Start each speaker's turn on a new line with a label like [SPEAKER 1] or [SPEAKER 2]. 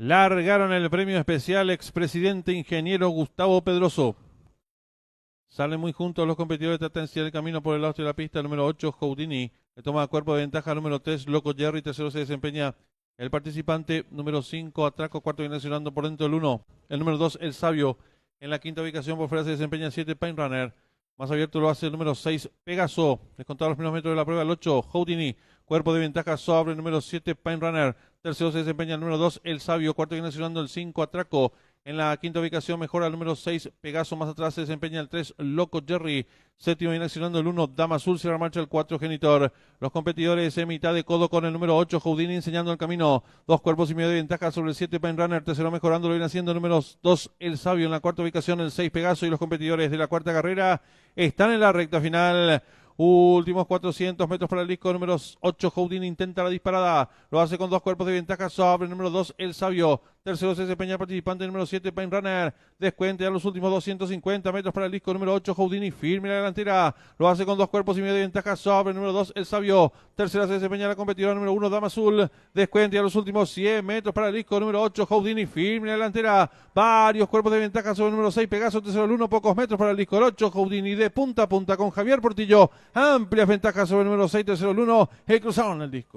[SPEAKER 1] largaron el premio especial expresidente ingeniero Gustavo Pedroso. Salen muy juntos los competidores, tratan de el camino por el lado de la pista. Número 8, Houdini, que toma cuerpo de ventaja. Número 3, Loco Jerry, tercero se desempeña el participante. Número 5, Atraco, cuarto viene accionando por dentro del 1. El número 2, El Sabio. En la quinta ubicación por fuera se desempeña 7, Pine Runner. Más abierto lo hace el número 6, Pegaso. Descontado los primeros metros de la prueba, el 8, Houdini. Cuerpo de ventaja sobre el número 7, Pine Runner. Tercero se desempeña el número 2, El Sabio. Cuarto viene accionando el 5, Atraco. En la quinta ubicación mejora el número 6, Pegaso. Más atrás se desempeña el 3, Loco Jerry. Séptimo viene accionando el 1, Dama Azul. Cierra marcha el 4, Genitor. Los competidores en mitad de codo con el número 8, Houdini, enseñando el camino. 2 cuerpos y medio de ventaja sobre el 7, Pine Runner. Tercero mejorando, lo viene haciendo el número 2, El Sabio. En la cuarta ubicación el 6, Pegaso. Y los competidores de la cuarta carrera están en la recta final. Últimos 400 metros para el disco. Número 8, Houdini intenta la disparada. Lo hace con 2 cuerpos de ventaja sobre el número 2, El Sabio. Tercero se desempeña el participante número 7, Pine Runner. Descuente a los últimos 250 metros para el disco. Número 8, Houdini, firme en la delantera. Lo hace con 2 cuerpos y medio de ventaja sobre el número 2, El Sabio. Tercera se desempeña la competidora número 1, Dama Azul. Descuente a los últimos 100 metros para el disco. Número 8, Houdini, firme en la delantera. Varios cuerpos de ventaja sobre el número 6, Pegaso. Tercero el 1, pocos metros para el disco. El 8, Houdini, de punta a punta con Javier Portillo. Amplias ventajas sobre el número 6, tercero el 1. Cruzaron el disco.